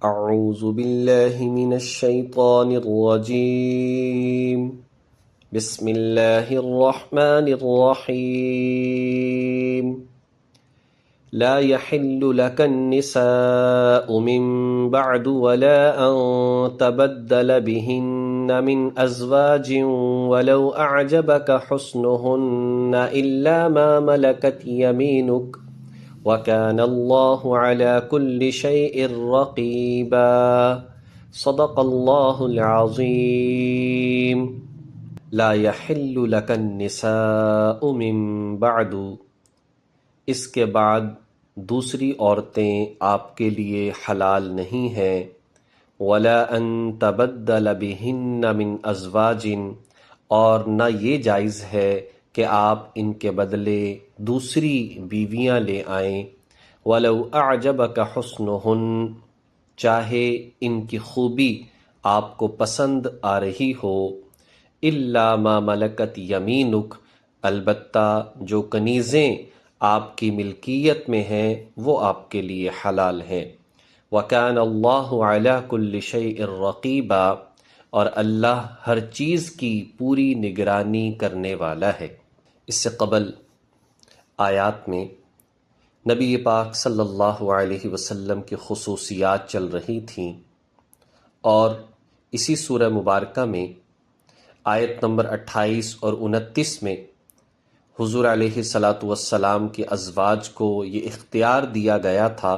اعوذ باللہ من الشیطان الرجیم بسم اللہ الرحمن الرحیم لا يحل لك النساء من بعد ولا أن تبدل بهن من أزواج ولو أعجبك حسنهن إلا ما ملكت يمينك وَكَانَ اللَّهُ عَلَى كُلِّ شَيْءٍ رَقِيبًا صدق اللہ العظیم لا يحل لك النساء من بعد، اس کے بعد دوسری عورتیں آپ کے لیے حلال نہیں ہیں، وَلَا أَن تَبَدَّلَ بِهِنَّ مِنْ أَزْوَاجٍ، اور نہ یہ جائز ہے کہ آپ ان کے بدلے دوسری بیویاں لے آئیں، وَلَوْ أَعْجَبَكَ حُسْنُهُنَّ، چاہے ان کی خوبی آپ کو پسند آ رہی ہو، إِلَّا مَا مَلَكَتْ يَمِينُكَ، البتہ جو کنیزیں آپ کی ملکیت میں ہیں وہ آپ کے لیے حلال ہیں، وَكَانَ اللَّهُ عَلَى كُلِّ شَيْءٍ رَقِيبًا، اور اللہ ہر چیز کی پوری نگرانی کرنے والا ہے۔ اس سے قبل آیات میں نبی پاک صلی اللہ علیہ وسلم کی خصوصیات چل رہی تھیں، اور اسی سورہ مبارکہ میں آیت نمبر 28 اور 29 میں حضور علیہ والسلام کے ازواج کو یہ اختیار دیا گیا تھا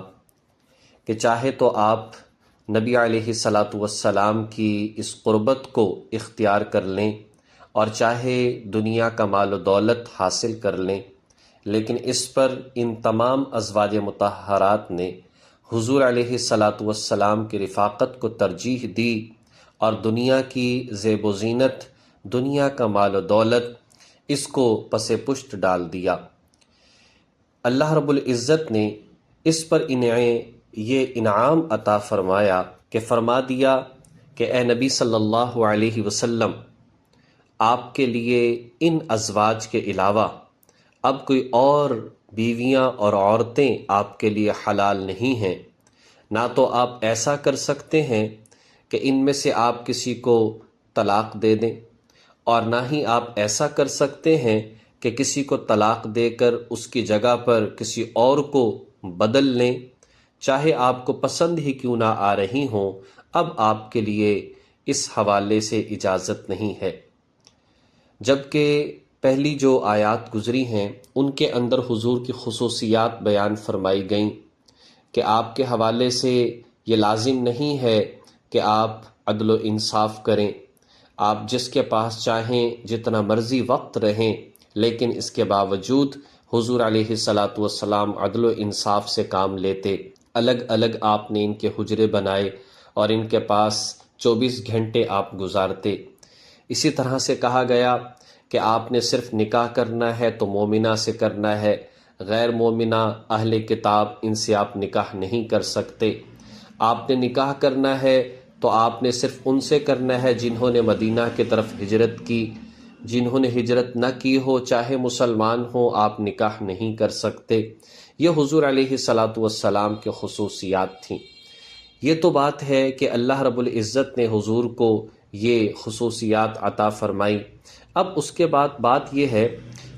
کہ چاہے تو آپ نبی علیہ والسلام کی اس قربت کو اختیار کر لیں اور چاہے دنیا کا مال و دولت حاصل کر لیں، لیکن اس پر ان تمام ازواج مطہرات نے حضور علیہ والسلام کی رفاقت کو ترجیح دی، اور دنیا کی زیب و زینت، دنیا کا مال و دولت، اس کو پس پشت ڈال دیا۔ اللہ رب العزت نے اس پر انہیں یہ انعام عطا فرمایا کہ فرما دیا کہ اے نبی صلی اللہ علیہ وسلم، آپ کے لیے ان ازواج کے علاوہ اب کوئی اور بیویاں اور عورتیں آپ کے لیے حلال نہیں ہیں، نہ تو آپ ایسا کر سکتے ہیں کہ ان میں سے آپ کسی کو طلاق دے دیں، اور نہ ہی آپ ایسا کر سکتے ہیں کہ کسی کو طلاق دے کر اس کی جگہ پر کسی اور کو بدل لیں، چاہے آپ کو پسند ہی کیوں نہ آ رہی ہوں، اب آپ کے لیے اس حوالے سے اجازت نہیں ہے۔ جبکہ پہلی جو آیات گزری ہیں ان کے اندر حضور کی خصوصیات بیان فرمائی گئیں کہ آپ کے حوالے سے یہ لازم نہیں ہے کہ آپ عدل و انصاف کریں، آپ جس کے پاس چاہیں جتنا مرضی وقت رہیں، لیکن اس کے باوجود حضور علیہ والسلام عدل و انصاف سے کام لیتے، الگ الگ آپ نے ان کے حجرے بنائے اور ان کے پاس 24 گھنٹے آپ گزارتے۔ اسی طرح سے کہا گیا کہ آپ نے صرف نکاح کرنا ہے تو مومنہ سے کرنا ہے، غیر مومنہ اہل کتاب ان سے آپ نکاح نہیں کر سکتے۔ آپ نے نکاح کرنا ہے تو آپ نے صرف ان سے کرنا ہے جنہوں نے مدینہ کی طرف ہجرت کی، جنہوں نے ہجرت نہ کی ہو چاہے مسلمان ہوں آپ نکاح نہیں کر سکتے۔ یہ حضور علیہ والسلام کے خصوصیات تھیں۔ یہ تو بات ہے کہ اللہ رب العزت نے حضور کو یہ خصوصیات عطا فرمائی۔ اب اس کے بعد بات یہ ہے،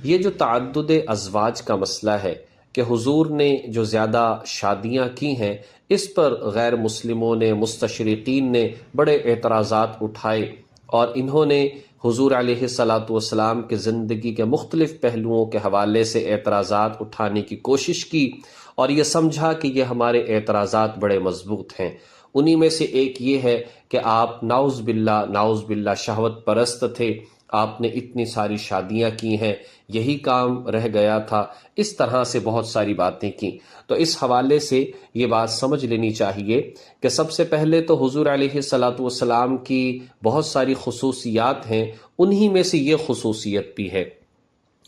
یہ جو تعدد ازواج کا مسئلہ ہے کہ حضور نے جو زیادہ شادیاں کی ہیں، اس پر غیر مسلموں نے، مستشرقین نے بڑے اعتراضات اٹھائے، اور انہوں نے حضور علیہ والسلام کی زندگی کے مختلف پہلوؤں کے حوالے سے اعتراضات اٹھانے کی کوشش کی، اور یہ سمجھا کہ یہ ہمارے اعتراضات بڑے مضبوط ہیں۔ انہی میں سے ایک یہ ہے کہ آپ نعوذ باللہ شہوت پرست تھے، آپ نے اتنی ساری شادیاں کی ہیں، یہی کام رہ گیا تھا، اس طرح سے بہت ساری باتیں کی۔ تو اس حوالے سے یہ بات سمجھ لینی چاہیے کہ سب سے پہلے تو حضور علیہ والسلام کی بہت ساری خصوصیات ہیں، انہی میں سے یہ خصوصیت بھی ہے۔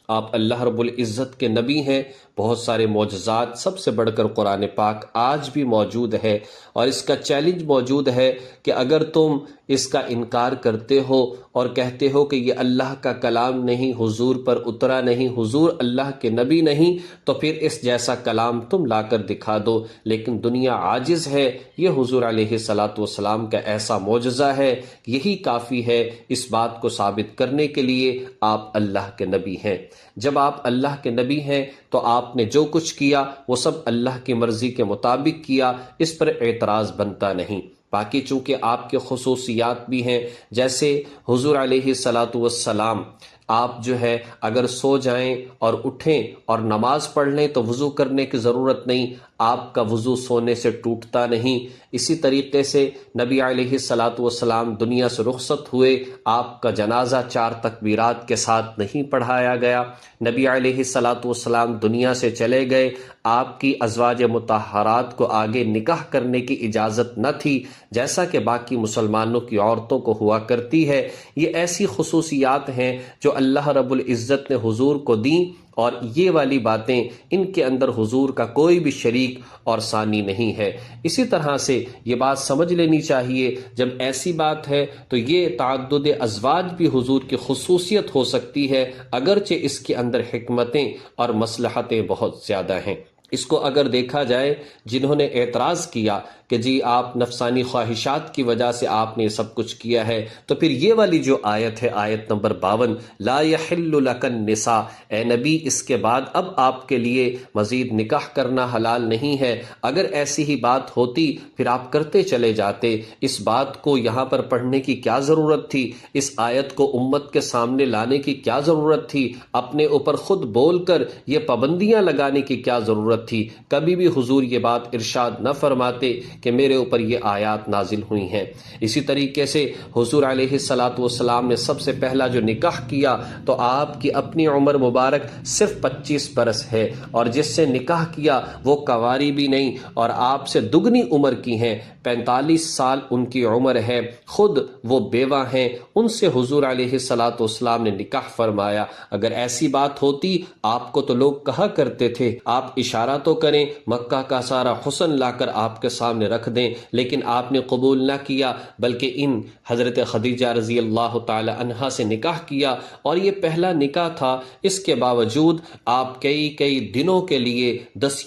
آپ اللہ رب العزت کے نبی ہیں، بہت سارے معجزات، سب سے بڑھ کر قرآن پاک آج بھی موجود ہے، اور اس کا چیلنج موجود ہے کہ اگر تم اس کا انکار کرتے ہو اور کہتے ہو کہ یہ اللہ کا کلام نہیں، حضور پر اترا نہیں، حضور اللہ کے نبی نہیں، تو پھر اس جیسا کلام تم لا کر دکھا دو۔ لیکن دنیا عاجز ہے، یہ حضور علیہ الصلاۃ والسلام کا ایسا معجزہ ہے، یہی کافی ہے اس بات کو ثابت کرنے کے لیے آپ اللہ کے نبی ہیں۔ جب آپ اللہ کے نبی ہیں تو آپ نے جو کچھ کیا وہ سب اللہ کی مرضی کے مطابق کیا، اس پر اعتراض بنتا نہیں۔ باقی چونکہ آپ کے خصوصیات بھی ہیں، جیسے حضور علیہ الصلاۃ والسلام آپ جو ہے اگر سو جائیں اور اٹھیں اور نماز پڑھ لیں تو وضو کرنے کی ضرورت نہیں، آپ کا وضو سونے سے ٹوٹتا نہیں۔ اسی طریقے سے نبی علیہ الصلاۃ والسلام دنیا سے رخصت ہوئے، آپ کا جنازہ 4 تکبیرات کے ساتھ نہیں پڑھایا گیا۔ نبی علیہ الصلاۃ والسلام دنیا سے چلے گئے، آپ کی ازواج مطہرات کو آگے نکاح کرنے کی اجازت نہ تھی، جیسا کہ باقی مسلمانوں کی عورتوں کو ہوا کرتی ہے۔ یہ ایسی خصوصیات ہیں جو اللہ رب العزت نے حضور کو دیں، اور یہ والی باتیں ان کے اندر حضور کا کوئی بھی شریک اور ثانی نہیں ہے۔ اسی طرح سے یہ بات سمجھ لینی چاہیے، جب ایسی بات ہے تو یہ تعدد ازواج بھی حضور کی خصوصیت ہو سکتی ہے، اگرچہ اس کے اندر حکمتیں اور مصلحتیں بہت زیادہ ہیں۔ اس کو اگر دیکھا جائے، جنہوں نے اعتراض کیا کہ جی آپ نفسانی خواہشات کی وجہ سے آپ نے سب کچھ کیا ہے، تو پھر یہ والی جو آیت ہے، آیت نمبر 52، لا یحل لک النساء، اے نبی اس کے بعد اب آپ کے لیے مزید نکاح کرنا حلال نہیں ہے۔ اگر ایسی ہی بات ہوتی پھر آپ کرتے چلے جاتے، اس بات کو یہاں پر پڑھنے کی کیا ضرورت تھی؟ اس آیت کو امت کے سامنے لانے کی کیا ضرورت تھی؟ اپنے اوپر خود بول کر یہ پابندیاں لگانے کی کیا ضرورت تھی؟ کبھی بھی حضور یہ بات ارشاد نہ فرماتے کہ میرے اوپر یہ آیات نازل ہوئی ہیں۔ اسی طریقے سے حضور علیہ الصلاۃ والسلام نے سب سے پہلا جو نکاح کیا تو آپ کی اپنی عمر مبارک صرف 25 برس ہے، اور جس سے نکاح کیا وہ کنواری بھی نہیں اور آپ سے دگنی عمر کی ہیں، 45 سال ان کی عمر ہے، خود وہ بیوہ ہیں، ان سے حضور علیہ الصلاۃ والسلام نے نکاح فرمایا۔ اگر ایسی بات ہوتی، آپ کو تو لوگ کہا کرتے تھے آپ اشارہ تو کریں، مکہ کا سارا حسن لا کر آپ کے سامنے رکھ دیں، لیکن آپ نے قبول نہ کیا، بلکہ ان حضرت خدیجہ رضی اللہ تعالی عنہا سے نکاح کیا، اور یہ پہلا نکاح تھا۔ اس کے باوجود آپ کئی دنوں کے لیے، 10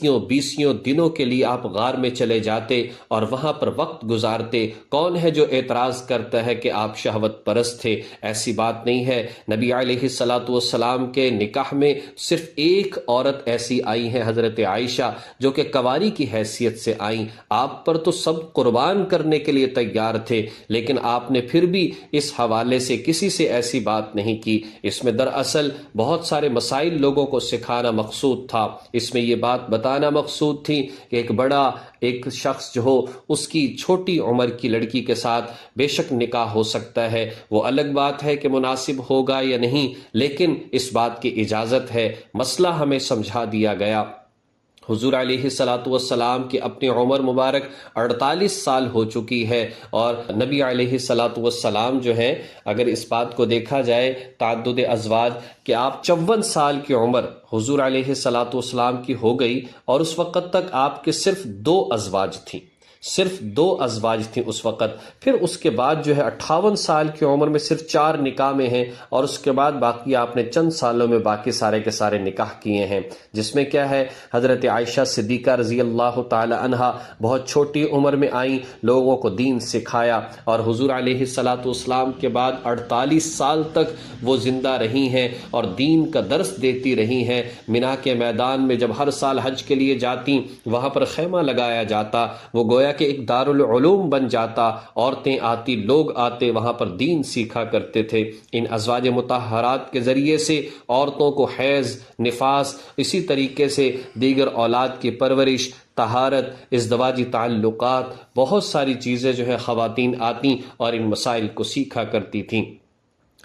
دنوں کے لیے آپ غار میں چلے جاتے اور وہاں پر وقت گزارتے۔ کون ہے جو اعتراض کرتا ہے کہ آپ شہوت پرست تھے؟ ایسی بات نہیں ہے۔ نبی علیہ الصلاۃ والسلام کے نکاح میں صرف ایک عورت ایسی آئی ہے، حضرت عائشہ، جو کہ کنواری کی حیثیت سے آئیں۔ آپ پر تو سب قربان کرنے کے لیے تیار تھے، لیکن آپ نے پھر بھی اس حوالے سے کسی سے ایسی بات نہیں کی۔ اس میں دراصل بہت سارے مسائل لوگوں کو سکھانا مقصود تھا۔ اس میں یہ بات بتانا مقصود تھی کہ ایک شخص جو ہو، اس کی چھوٹی عمر کی لڑکی کے ساتھ بے شک نکاح ہو سکتا ہے، وہ الگ بات ہے کہ مناسب ہوگا یا نہیں، لیکن اس بات کی اجازت ہے۔ مسئلہ ہمیں سمجھا دیا گیا۔ حضور علیہ الصلاۃ والسلام کی اپنی عمر مبارک 48 سال ہو چکی ہے، اور نبی علیہ الصلاۃ والسلام جو ہیں، اگر اس بات کو دیکھا جائے تعدد ازواج، کہ آپ 54 سال کی عمر حضور علیہ الصلاۃ والسلام کی ہو گئی، اور اس وقت تک آپ کے صرف 2 ازواج تھیں، صرف 2 ازواج تھیں اس وقت۔ پھر اس کے بعد جو ہے 58 سال کی عمر میں صرف 4 نکاح میں ہیں، اور اس کے بعد باقی آپ نے چند سالوں میں باقی سارے کے سارے نکاح کیے ہیں، جس میں کیا ہے، حضرت عائشہ صدیقہ رضی اللہ تعالی عنہا بہت چھوٹی عمر میں آئیں، لوگوں کو دین سکھایا، اور حضور علیہ الصلاۃ والسلام کے بعد 48 سال تک وہ زندہ رہی ہیں اور دین کا درس دیتی رہی ہیں۔ مینا کے میدان میں جب ہر سال حج کے لیے جاتی، وہاں پر خیمہ لگایا جاتا، وہ گویا کہ ایک دارالعلوم بن جاتا، عورتیں آتی، لوگ آتے، وہاں پر دین سیکھا کرتے تھے۔ ان ازواج مطہرات کے ذریعے سے عورتوں کو حیض، نفاس، اسی طریقے سے دیگر اولاد کی پرورش، طہارت، ازدواجی تعلقات، بہت ساری چیزیں جو ہے خواتین آتی اور ان مسائل کو سیکھا کرتی تھیں۔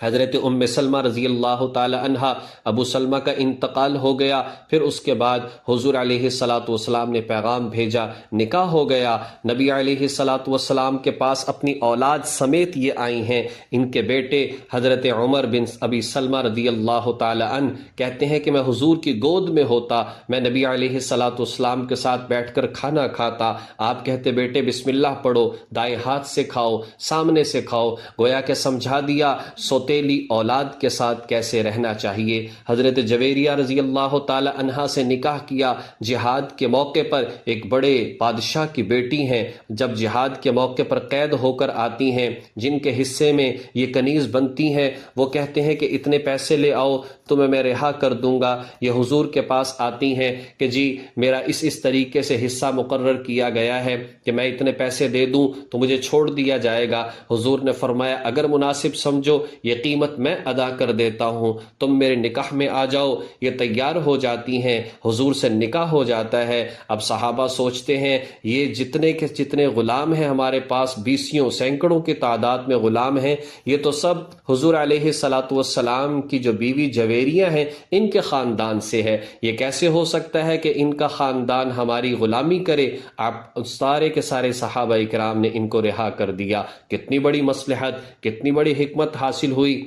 حضرت ام سلمہ رضی اللہ تعالی عنہا، ابو سلمہ کا انتقال ہو گیا، پھر اس کے بعد حضور علیہ الصلاۃ والسلام نے پیغام بھیجا، نکاح ہو گیا۔ نبی علیہ الصلاۃ والسلام کے پاس اپنی اولاد سمیت یہ آئی ہیں۔ ان کے بیٹے حضرت عمر بن ابی سلمہ رضی اللہ تعالی عنہ کہتے ہیں کہ میں حضور کی گود میں ہوتا، میں نبی علیہ الصلاۃ والسلام کے ساتھ بیٹھ کر کھانا کھاتا، آپ کہتے بیٹے بسم اللہ پڑھو، دائیں ہاتھ سے کھاؤ، سامنے سے کھاؤ، گویا کہ سمجھا دیا سوتیلی اولاد کے ساتھ کیسے رہنا چاہیے۔ حضرت جویریہ رضی اللہ تعالی عنہا سے نکاح کیا جہاد کے موقع پر، ایک بڑے بادشاہ کی بیٹی ہیں، جب جہاد کے موقع پر قید ہو کر آتی ہیں، جن کے حصے میں یہ کنیز بنتی ہیں، وہ کہتے ہیں کہ اتنے پیسے لے آؤ تمہیں میں رہا کر دوں گا۔ یہ حضور کے پاس آتی ہیں کہ جی میرا اس طریقے سے حصہ مقرر کیا گیا ہے کہ میں اتنے پیسے دے دوں تو مجھے چھوڑ دیا جائے گا۔ حضور نے فرمایا اگر مناسب سمجھو یہ قیمت میں ادا کر دیتا ہوں، تم میرے نکاح میں آ جاؤ۔ یہ تیار ہو جاتی ہیں، حضور سے نکاح ہو جاتا ہے۔ اب صحابہ سوچتے ہیں یہ جتنے کے جتنے غلام ہیں ہمارے پاس، بیسیوں سینکڑوں کی تعداد میں غلام ہیں، یہ تو سب حضور علیہ الصلاۃ والسلام کی جو بیوی جویریہ ہیں ان کے خاندان سے ہے، یہ کیسے ہو سکتا ہے کہ ان کا خاندان ہماری غلامی کرے؟ آپ سارے کے سارے صحابہ کرام نے ان کو رہا کر دیا۔ کتنی بڑی مصلحت، کتنی بڑی حکمت حاصل ہوئی،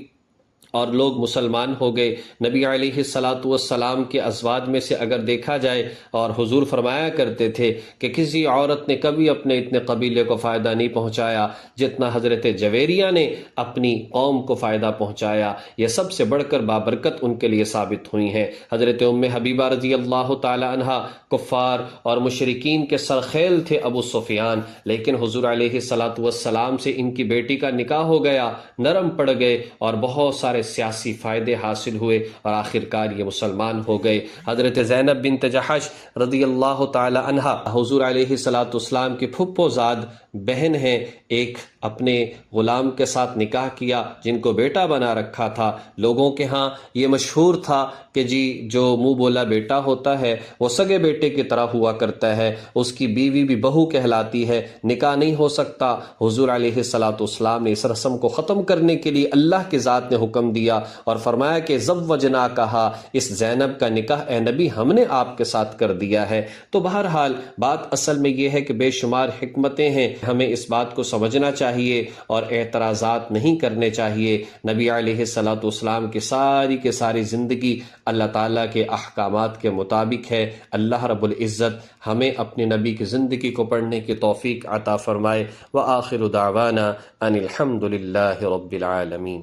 اور لوگ مسلمان ہو گئے۔ نبی علیہ الصلاۃ والسلام کے ازواج میں سے اگر دیکھا جائے، اور حضور فرمایا کرتے تھے کہ کسی عورت نے کبھی اپنے اتنے قبیلے کو فائدہ نہیں پہنچایا جتنا حضرت جویریہ نے اپنی قوم کو فائدہ پہنچایا۔ یہ سب سے بڑھ کر بابرکت ان کے لیے ثابت ہوئی ہیں۔ حضرت ام حبیبہ رضی اللہ تعالی عنہا کفار اور مشرکین کے سرخیل تھے ابو سفیان، لیکن حضور علیہ الصلاۃ والسلام سے ان کی بیٹی کا نکاح ہو گیا، نرم پڑ گئے اور بہت سارے سیاسی فائدے حاصل ہوئے اور آخرکار یہ مسلمان ہو گئے۔ حضرت زینب بنت جحش رضی اللہ تعالی عنہا حضور علیہ الصلاۃ والسلام کی پھپھو زاد بہن ہیں، ایک اپنے غلام کے ساتھ نکاح کیا جن کو بیٹا بنا رکھا تھا۔ لوگوں کے ہاں یہ مشہور تھا کہ جی جو منہ بولا بیٹا ہوتا ہے وہ سگے بیٹے کی طرح ہوا کرتا ہے، اس کی بیوی بھی بہو کہلاتی ہے، نکاح نہیں ہو سکتا۔ حضور علیہ الصلاۃ والسلام نے اس رسم کو ختم کرنے کے لیے اللہ کی ذات نے حکم دیا اور فرمایا کہ زوجنا کہا، اس زینب کا نکاح اے نبی ہم نے آپ کے ساتھ کر دیا ہے۔ تو بہرحال بات اصل میں یہ ہے کہ بے شمار حکمتیں ہیں، ہمیں اس بات کو سمجھنا چاہیے اور اعتراضات نہیں کرنے چاہیے۔ نبی علیہ الصلاۃ والسلام کی ساری زندگی اللہ تعالیٰ کے احکامات کے مطابق ہے۔ اللہ رب العزت ہمیں اپنے نبی کی زندگی کو پڑھنے کی توفیق عطا فرمائے۔ وآخر دعوانا ان الحمد للہ رب العالمین۔